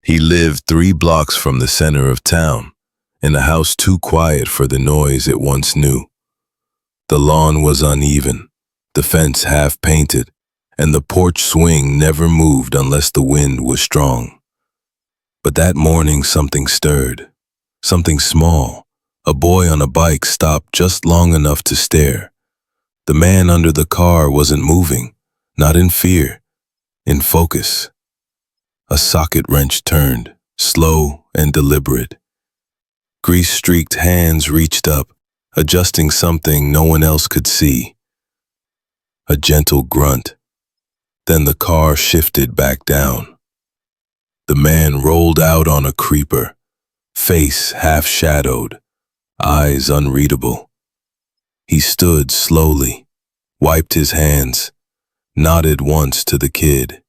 He lived 3 blocks from the center of town, in a house too quiet for the noise it once knew. The lawn was uneven, the fence half-painted, and the porch swing never moved unless the wind was strong. But that morning something stirred, something small. A boy on a bike stopped just long enough to stare. The man under the car wasn't moving, not in fear, in focus. A socket wrench turned, slow and deliberate. Grease-streaked hands reached up, adjusting something no one else could see. A gentle grunt. Then the car shifted back down. The man rolled out on a creeper, face half-shadowed, eyes unreadable. He stood slowly, wiped his hands, nodded once to the kid.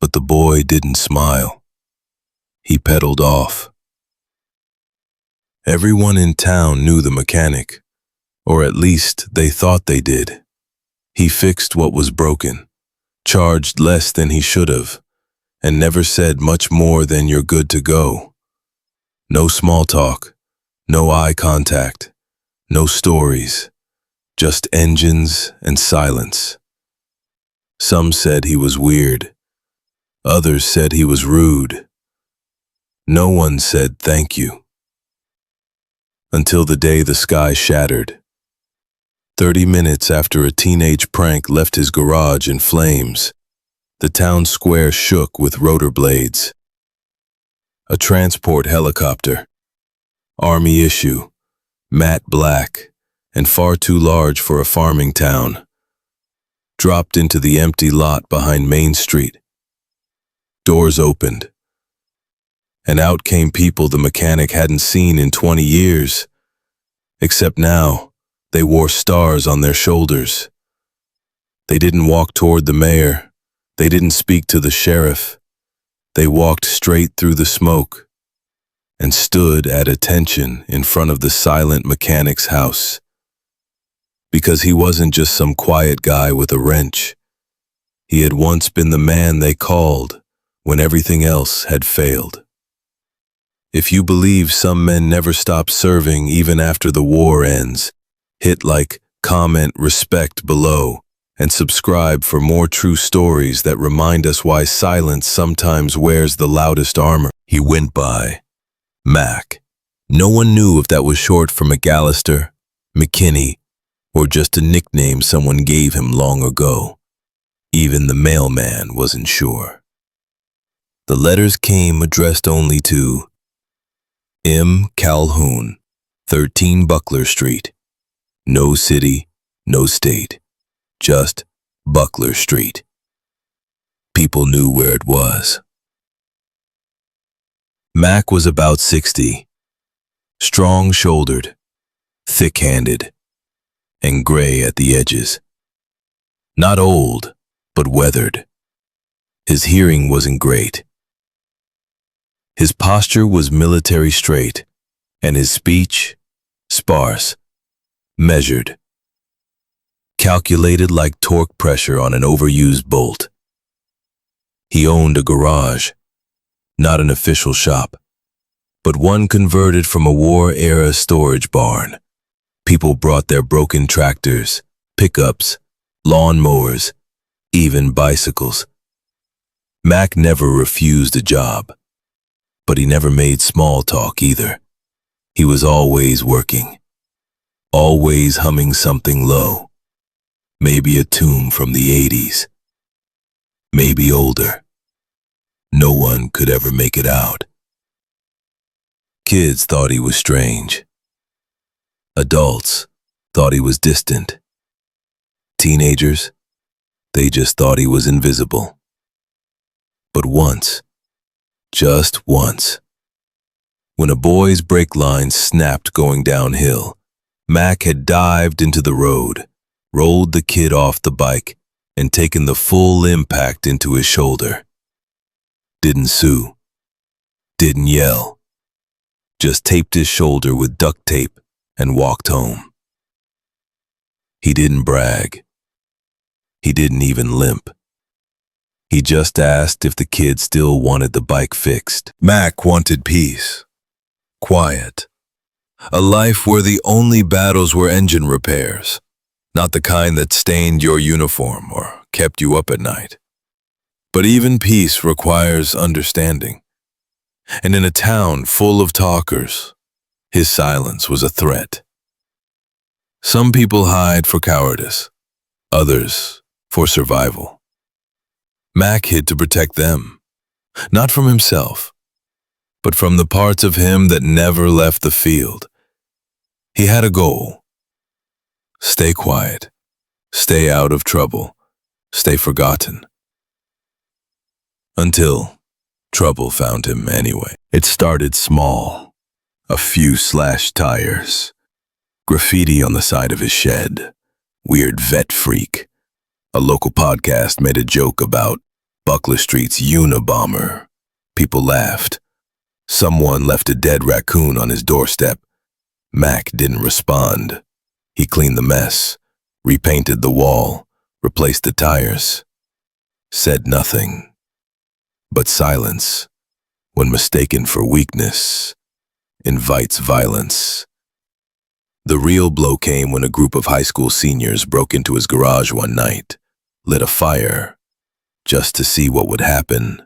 But the boy didn't smile. He pedaled off. Everyone in town knew the mechanic, or at least they thought they did. He fixed what was broken, charged less than he should have, and never said much more than "you're good to go." No small talk, no eye contact, no stories, just engines and silence. Some said he was weird. Others said he was rude. No one said thank you. Until the day the sky shattered. 30 minutes after a teenage prank left his garage in flames, the town square shook with rotor blades. A transport helicopter, Army issue, matte black, and far too large for a farming town, dropped into the empty lot behind Main Street. Doors opened, and out came people the mechanic hadn't seen in 20 years, except now they wore stars on their shoulders. They didn't walk toward the mayor. They didn't speak to the sheriff. They walked straight through the smoke and stood at attention in front of the silent mechanic's house. Because he wasn't just some quiet guy with a wrench. He had once been the man they called when everything else had failed. If you believe some men never stop serving even after the war ends, hit like, comment, respect below, and subscribe for more true stories that remind us why silence sometimes wears the loudest armor. He went by Mac. No one knew if that was short for McAllister, McKinney, or just a nickname someone gave him long ago. Even the mailman wasn't sure. The letters came addressed only to M. Calhoun, 13 Buckler Street. No city, no state, just Buckler Street. People knew where it was. Mac was about 60, strong-shouldered, thick-handed, and gray at the edges. Not old, but weathered. His hearing wasn't great. His posture was military straight, and his speech sparse, measured, calculated like torque pressure on an overused bolt. He owned a garage, not an official shop, but one converted from a war-era storage barn. People brought their broken tractors, pickups, lawn mowers, even bicycles. Mac never refused a job, but he never made small talk either. He was always working, always humming something low. Maybe a tune from the 80s. Maybe older. No one could ever make it out. Kids thought he was strange. Adults thought he was distant. Teenagers, they just thought he was invisible. But once, just once, when a boy's brake line snapped going downhill, Mac had dived into the road, rolled the kid off the bike, and taken the full impact into his shoulder. Didn't sue. Didn't yell. Just taped his shoulder with duct tape and walked home. He didn't brag. He didn't even limp. He just asked if the kid still wanted the bike fixed. Mac wanted peace, quiet, a life where the only battles were engine repairs, not the kind that stained your uniform or kept you up at night. But even peace requires understanding. And in a town full of talkers, his silence was a threat. Some people hide for cowardice, others for survival. Mac hid to protect them, not from himself, but from the parts of him that never left the field. He had a goal. Stay quiet, stay out of trouble, stay forgotten. Until trouble found him anyway. It started small. A few slashed tires, graffiti on the side of his shed, weird vet freak. A local podcast made a joke about Buckler Street's Unabomber. People laughed. Someone left a dead raccoon on his doorstep. Mac didn't respond. He cleaned the mess, repainted the wall, replaced the tires. Said nothing. But silence, when mistaken for weakness, invites violence. The real blow came when a group of high school seniors broke into his garage one night, lit a fire, just to see what would happen,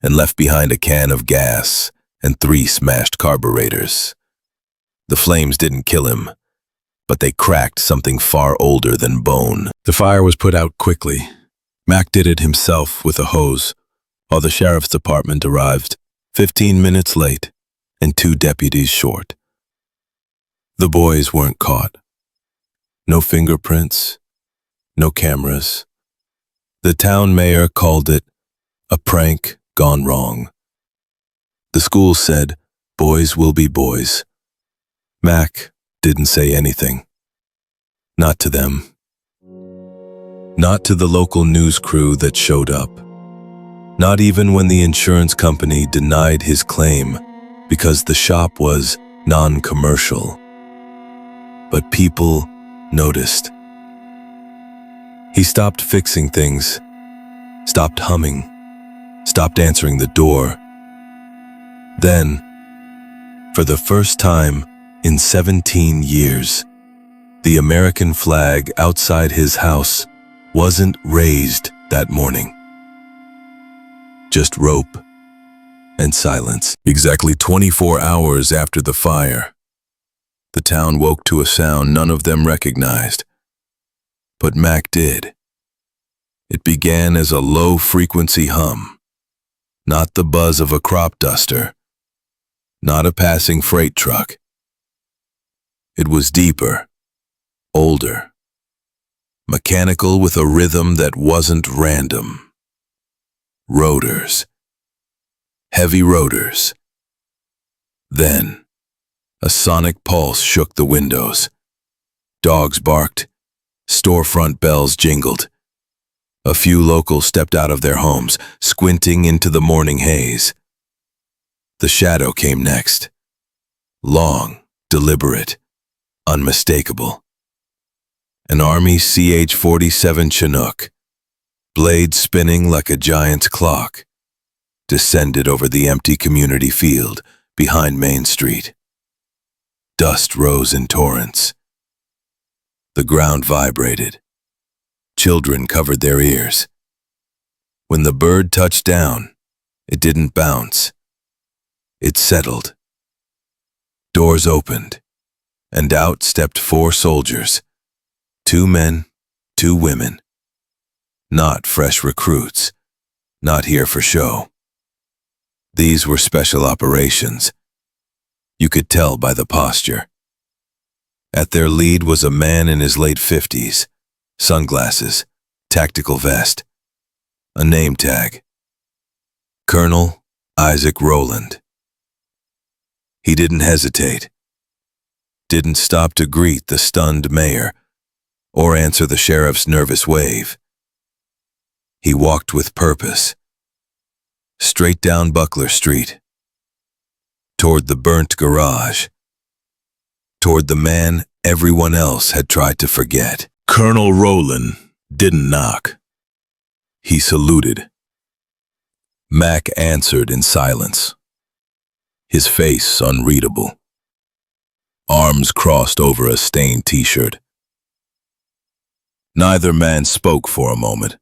and left behind a can of gas and 3 smashed carburetors. The flames didn't kill him, but they cracked something far older than bone. The fire was put out quickly. Mac did it himself with a hose, while the sheriff's department arrived 15 minutes late and 2 deputies short. The boys weren't caught. No fingerprints, no cameras. The town mayor called it a prank gone wrong. The school said, boys will be boys. Mac didn't say anything. Not to them. Not to the local news crew that showed up. Not even when the insurance company denied his claim because the shop was non-commercial. But people noticed. He stopped fixing things, stopped humming, stopped answering the door. Then, for the first time in 17 years, the American flag outside his house wasn't raised that morning. Just rope and silence. Exactly 24 hours after the fire, the town woke to a sound none of them recognized. But Mac did. It began as a low-frequency hum, not the buzz of a crop duster, not a passing freight truck. It was deeper, older, mechanical with a rhythm that wasn't random. Rotors. Heavy rotors. Then, a sonic pulse shook the windows. Dogs barked. Storefront bells jingled. A few locals stepped out of their homes, squinting into the morning haze. The shadow came next. Long, deliberate, unmistakable. An Army CH-47 Chinook, blade spinning like a giant's clock, descended over the empty community field behind Main Street. Dust rose in torrents. The ground vibrated. Children covered their ears. When the bird touched down, it didn't bounce. It settled. Doors opened, and out stepped 4 soldiers. 2 men, 2 women. Not fresh recruits, not here for show. These were special operations. You could tell by the posture. At their lead was a man in his late 50s, sunglasses, tactical vest, a name tag. Colonel Isaac Rowland. He didn't hesitate, didn't stop to greet the stunned mayor or answer the sheriff's nervous wave. He walked with purpose, straight down Buckler Street, toward the burnt garage, toward the man everyone else had tried to forget. Colonel Rowland didn't knock. He saluted. Mac answered in silence, his face unreadable. Arms crossed over a stained t-shirt. Neither man spoke for a moment.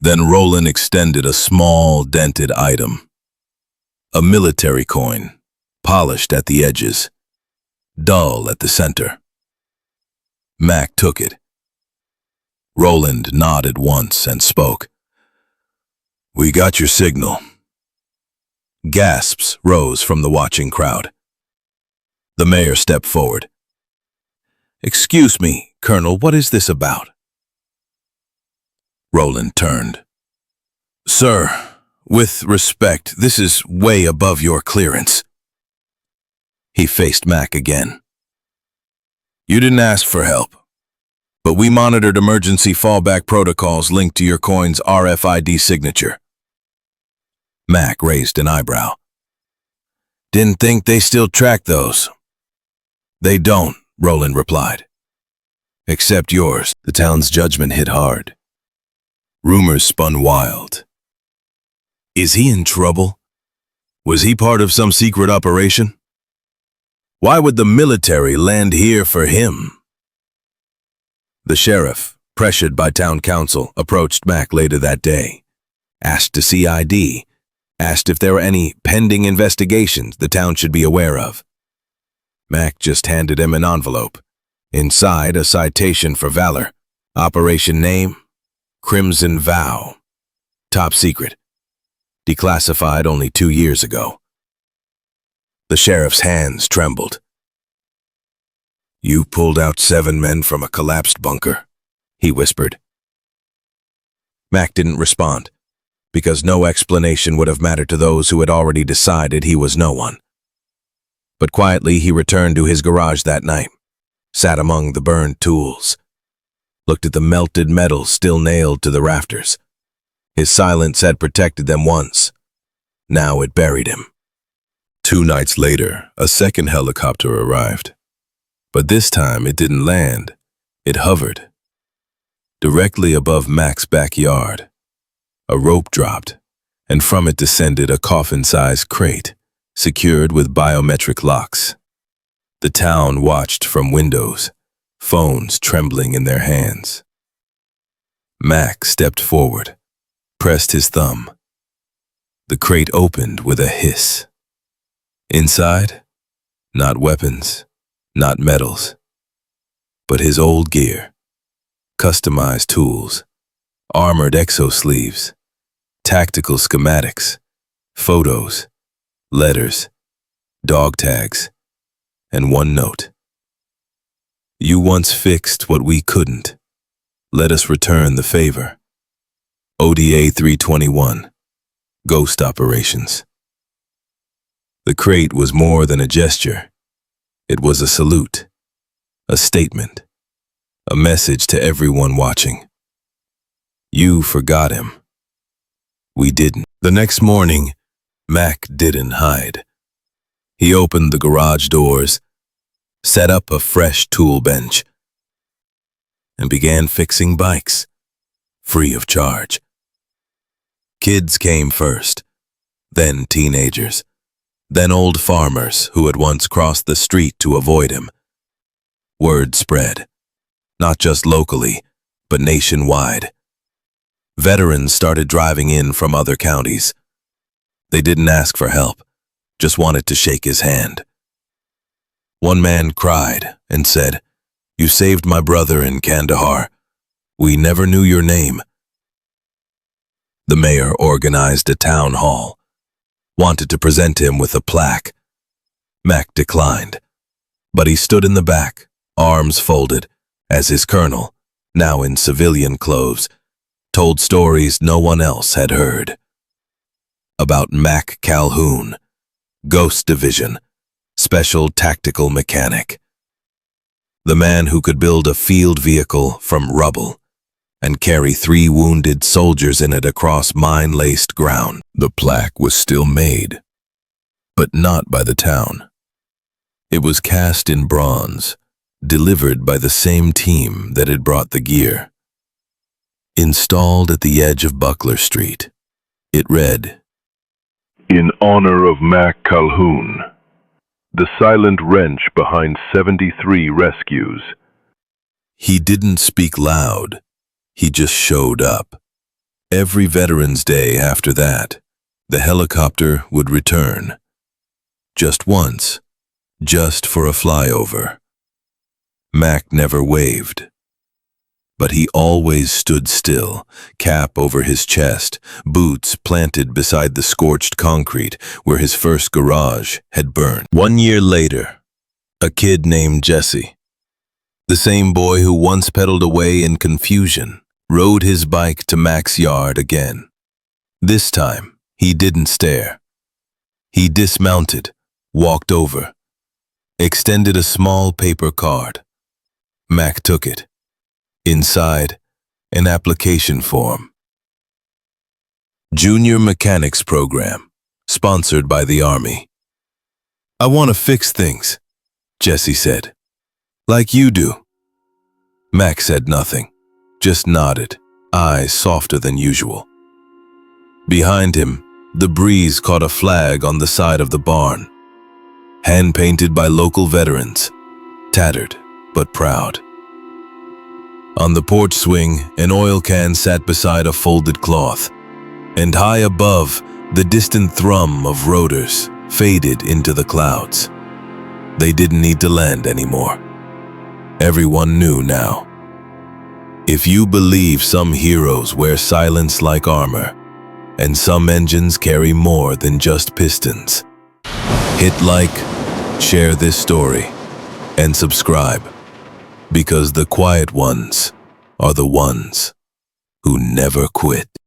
Then Roland extended a small, dented item. A military coin, polished at the edges, dull at the center. Mac took it. Roland nodded once and spoke. "We got your signal." Gasps rose from the watching crowd. The mayor stepped forward. "Excuse me, Colonel, what is this about?" Roland turned. "Sir, with respect, this is way above your clearance." He faced Mac again. "You didn't ask for help, but we monitored emergency fallback protocols linked to your coin's RFID signature." Mac raised an eyebrow. "Didn't think they still track those." "They don't," Roland replied. "Except yours." The town's judgment hit hard. Rumors spun wild. Is he in trouble? Was he part of some secret operation? Why would the military land here for him? The sheriff, pressured by town council, approached Mac later that day, asked to see ID, asked if there were any pending investigations the town should be aware of. Mac just handed him an envelope. Inside, a citation for valor. Operation name, Crimson Vow. Top secret. Declassified only 2 years ago. The sheriff's hands trembled. "You pulled out 7 men from a collapsed bunker," he whispered. Mac didn't respond, because no explanation would have mattered to those who had already decided he was no one. But quietly he returned to his garage that night, sat among the burned tools, looked at the melted metal still nailed to the rafters. His silence had protected them once. Now it buried him. 2 nights later, a second helicopter arrived. But this time it didn't land. It hovered. Directly above Mac's backyard, a rope dropped, and from it descended a coffin-sized crate, secured with biometric locks. The town watched from windows, phones trembling in their hands. Mac stepped forward, pressed his thumb. The crate opened with a hiss. Inside, not weapons, not medals, but his old gear, customized tools, armored exosleeves, tactical schematics, photos, letters, dog tags, and one note. "You once fixed what we couldn't. Let us return the favor. ODA 321, Ghost Operations." The crate was more than a gesture. It was a salute, a statement, a message to everyone watching. You forgot him. We didn't. The next morning, Mac didn't hide. He opened the garage doors, set up a fresh tool bench, and began fixing bikes, free of charge. Kids came first, then teenagers, then old farmers who had once crossed the street to avoid him. Word spread, not just locally, but nationwide. Veterans started driving in from other counties. They didn't ask for help, just wanted to shake his hand. One man cried and said, "You saved my brother in Kandahar. We never knew your name." The mayor organized a town hall, wanted to present him with a plaque. Mac declined, but he stood in the back, arms folded, as his colonel, now in civilian clothes, told stories no one else had heard. About Mac Calhoun, Ghost Division, Special Tactical Mechanic. The man who could build a field vehicle from rubble and carry 3 wounded soldiers in it across mine-laced ground. The plaque was still made, but not by the town. It was cast in bronze, delivered by the same team that had brought the gear. Installed at the edge of Buckler Street, It read, In honor of Mac Calhoun, the silent wrench behind 73 rescues. He didn't speak loud. He just showed up. Every Veterans Day after that, the helicopter would return. Just once, just for a flyover. Mac never waved. But he always stood still, cap over his chest, boots planted beside the scorched concrete where his first garage had burned. 1 year later, a kid named Jesse, the same boy who once pedaled away in confusion, rode his bike to Mac's yard again. This time, he didn't stare. He dismounted, walked over, extended a small paper card. Mac took it. Inside, an application form. Junior Mechanics Program, sponsored by the Army. I want to fix things, Jesse said. Like you do. Mac said nothing, just nodded, eyes softer than usual. Behind him, the breeze caught a flag on the side of the barn. Hand-painted by local veterans, tattered but proud. On the porch swing, an oil can sat beside a folded cloth, and high above, the distant thrum of rotors faded into the clouds. They didn't need to land anymore. Everyone knew now. If you believe some heroes wear silence like armor, and some engines carry more than just pistons, hit like, share this story, and subscribe. Because the quiet ones are the ones who never quit.